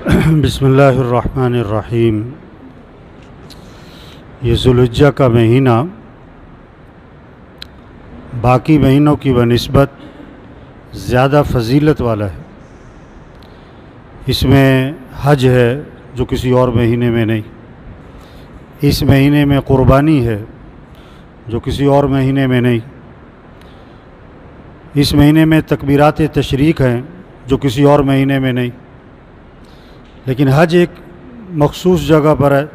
बिस्मिल्लाहिर्रहमानिर्रहीम। ये ज़ुल्हिज्जा का महीना बाकी महीनों की बनिस्बत ज़्यादा फजीलत वाला है। इसमें हज है जो किसी और महीने में नहीं। इस महीने में क़ुरबानी है जो किसी और महीने में नहीं। इस महीने में तकबीरात तशरीक हैं जो किसी और महीने में नहीं। लेकिन हज एक मखसूस जगह पर है,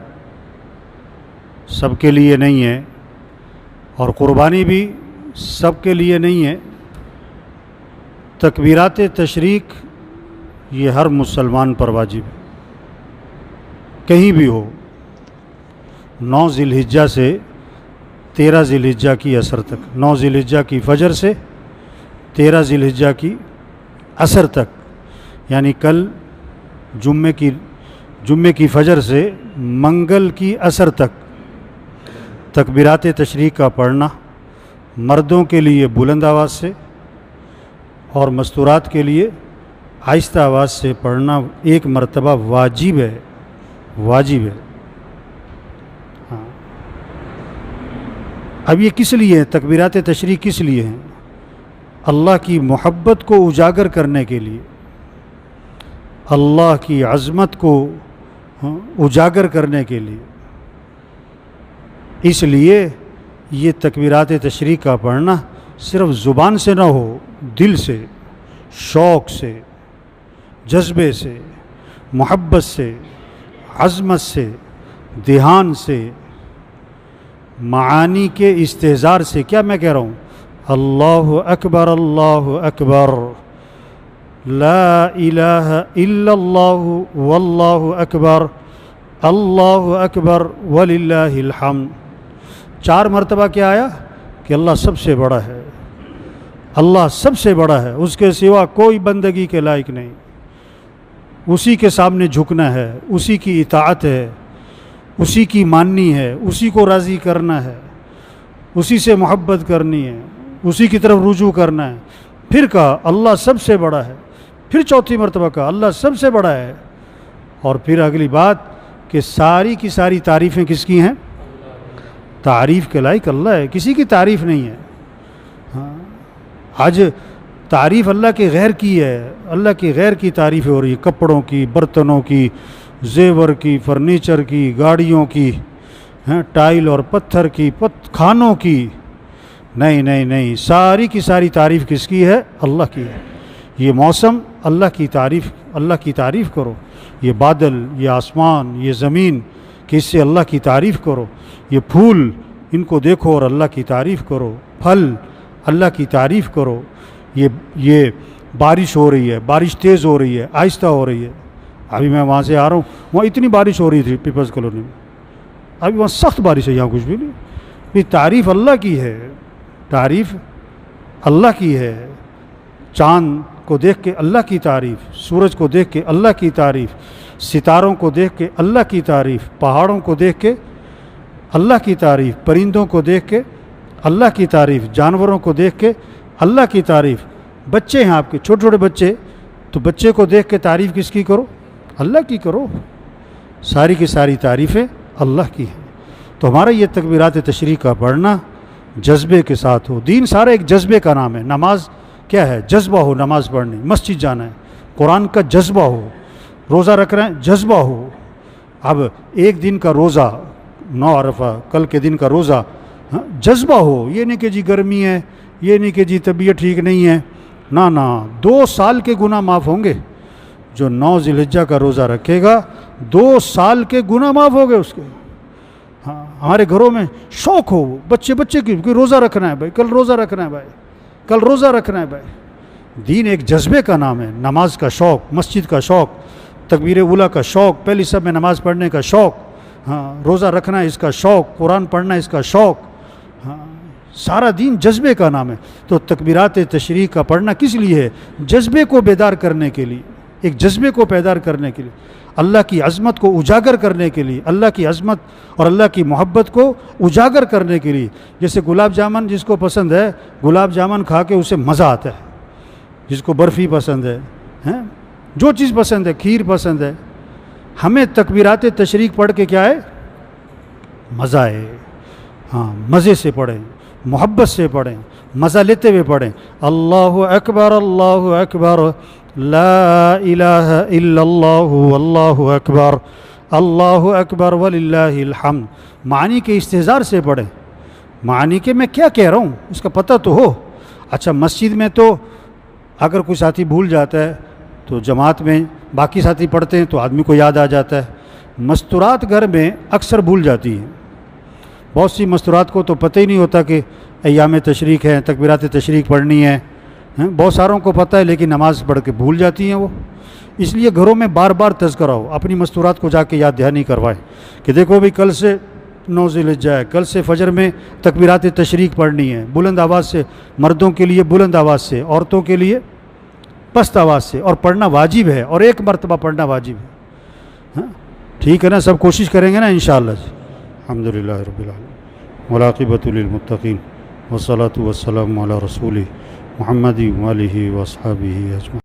सबके लिए नहीं है, और क़ुरबानी भी सबके लिए नहीं है। तकबीरात तशरीक ये हर मुसलमान पर वाजिब है, कहीं भी हो। 9 ज़िल्हिज्जा से 13 ज़िल्हिज्जा की असर तक, 9 ज़िल्हिज्जा की फ़जर से 13 ज़िल्हिज्जा की असर तक, यानी कल जुम्मे की फ़जर से मंगल की असर तक तकबीरात तशरीक का पढ़ना मर्दों के लिए बुलंद आवाज़ से और मस्तूरात के लिए आहिस्ता आवाज़ से पढ़ना एक मरतबा वाजिब है, वाजिब है। हाँ, अब ये किस लिए है? तकबीरात तशरीक किस लिए हैं? अल्लाह की मोहब्बत को उजागर करने के लिए, अल्लाह की अज़मत को उजागर करने के लिए। इसलिए ये तकबीरात तशरीक का पढ़ना सिर्फ ज़ुबान से ना हो, दिल से, शौक़ से, जज्बे से, मोहब्बत से, अज़मत से, ध्यान से, मानी के इस्तेज़ार से। क्या मैं कह रहा हूँ? अल्लाहु अकबर, अल्लाहु अकबर, ला इलाहा इल्लल्लाहु वल्लाहु अकबर, अल्लाहु अकबर वलिल्लाहिल हम्द। 4 मरतबा क्या आया कि अल्लाह सबसे बड़ा है, अल्लाह सबसे बड़ा है, उसके सिवा कोई बंदगी के लायक नहीं। उसी के सामने झुकना है, उसी की इताअत है, उसी की माननी है, उसी को राज़ी करना है, उसी से मोहब्बत करनी है, उसी की तरफ रुजू करना है। फिर कहा अल्लाह सबसे बड़ा है, फिर चौथी मरतबा कहा अल्लाह सबसे बड़ा है, और फिर अगली बात कि सारी की सारी तारीफ़ें किसकी हैं? तारीफ़ के लायक अल्लाह है, किसी की तारीफ़ नहीं है। हाँ, आज तारीफ़ अल्लाह के गैर की है, अल्लाह के गैर की तारीफ़ें हो रही है, कपड़ों की, बर्तनों की, जेवर की, फर्नीचर की, गाड़ियों की, हैं, टाइल और पत्थर की, खानों की। नहीं नहीं नहीं, सारी की सारी तारीफ़ किसकी है? अल्लाह की है। ये मौसम अल्लाह की तारीफ़, अल्लाह की तारीफ़ करो। ये बादल, ये आसमान, ये ज़मीन, कि इससे अल्लाह की तारीफ़ करो। ये फूल, इनको देखो और अल्लाह की तारीफ़ करो। फल, अल्लाह की तारीफ़ करो। ये बारिश हो रही है, बारिश तेज़ हो रही है, आहिस्ता हो रही है। अभी मैं वहाँ से आ रहा हूँ, वहाँ इतनी बारिश हो रही थी पीपल्स कॉलोनी में, अभी वहाँ सख्त बारिश है, यहाँ कुछ भी नहीं। ये तारीफ़ अल्लाह की है, तारीफ़ अल्लाह की है। चाँद को देख के अल्लाह की तारीफ़, सूरज को देख के अल्लाह की तारीफ़, सितारों को देख के अल्लाह की तारीफ़, पहाड़ों को देख के अल्लाह की तारीफ़, परिंदों को देख के अल्लाह की तारीफ़, जानवरों को देख के अल्लाह की तारीफ़। बच्चे हैं आपके, छोटे छोटे बच्चे, तो बच्चे को देख के तारीफ़ किसकी करो? अल्लाह की करो। सारी की सारी तारीफ़ें अल्लाह की हैं। तो हमारा ये तकबीरात तशरीक का पढ़ना जज्बे के साथ हो। दीन सारा एक जज्बे का नाम है। नमाज क्या है? जज्बा हो नमाज पढ़नी, मस्जिद जाना है, कुरान का जज्बा हो, रोज़ा रख रहे हैं, जज्बा हो। अब एक दिन का रोज़ा, 9 अरफा, कल के दिन का रोज़ा, जज्बा हो। ये नहीं कि जी गर्मी है, ये नहीं कि जी तबीयत ठीक नहीं है, ना ना, 2 साल के गुनाह माफ़ होंगे। जो 9 ज़िल्हिज्जा का रोज़ा रखेगा, 2 साल के गुनाह माफ़ हो गए उसके। हाँ, हमारे घरों में शौक़ हो, बच्चे की रोज़ा रखना है भाई, कल रोज़ा रखना है भाई, कल रोज़ा रखना है भाई। दीन एक जज्बे का नाम है। नमाज का शौक़, मस्जिद का शौक़, तकबीर उला का शौक़, पहली सब में नमाज़ पढ़ने का शौक़, हाँ, रोज़ा रखना है इसका शौक़, कुरान पढ़ना इसका शौक़। हाँ, सारा दीन जज्बे का नाम है। तो तकबीरात तशरीक का पढ़ना किस लिए है? जज्बे को बेदार करने के लिए, एक जज्बे को पैदा करने के लिए, अल्लाह की अज़मत को उजागर करने के लिए, अल्लाह की अज़मत और अल्लाह की मोहब्बत को उजागर करने के लिए। जैसे गुलाब जामुन जिसको पसंद है, गुलाब जामुन खा के उसे मज़ा आता है। जिसको बर्फ़ी पसंद है, जो चीज़ पसंद है, खीर पसंद है, हमें तकबीरात तशरीक पढ़ के क्या है, मज़ा है। हाँ, मज़े से पढ़ें, मोहब्बत से पढ़ें, मज़ा लेते हुए पढ़ें। अल्लाहु अकबर, ला इलाहा इल्लल्लाहु वल्लाहु अकबर, अल्लाहु अकबर वलिल्लाहिल हम्द। मानी के इस्तेज़ार से पढ़ें, मानी के मैं क्या कह रहा हूँ उसका पता तो हो। अच्छा, मस्जिद में तो अगर कोई साथी भूल जाता है तो जमात में बाकी साथी पढ़ते हैं तो आदमी को याद आ जाता है। मस्तूरात घर में अक्सर भूल जाती हैं। बहुत सी मस्तूरात को तो पता ही नहीं होता कि अय्याम तशरीक है, तकबीरात तशरीक पढ़नी है। बहुत सारों को पता है लेकिन नमाज पढ़ के भूल जाती हैं वो। इसलिए घरों में बार बार तज़किरा हो, अपनी मस्तूरात को जाके याद दहानी करवाएं कि देखो भाई कल से 9 ज़िलहिज्जा है, कल से फजर में तकबीरात तशरीक पढ़नी है, बुलंद आवाज़ से, मर्दों के लिए बुलंद आवाज़ से, औरतों के लिए पस्त आवाज़ से, और पढ़ना वाजिब है, और एक मरतबा पढ़ना वाजिब है। हाँ, ठीक है ना, सब कोशिश करेंगे ना इंशाअल्लाह। अल्हम्दुलिल्लाह रब्बिल आलमीन वल आक़िबतु लिल मुत्तक़ीन वस्सलातु वस्सलामु अला रसूलिहि मुहम्मदि व आलिहि व अस्हाबिहि अजमईन।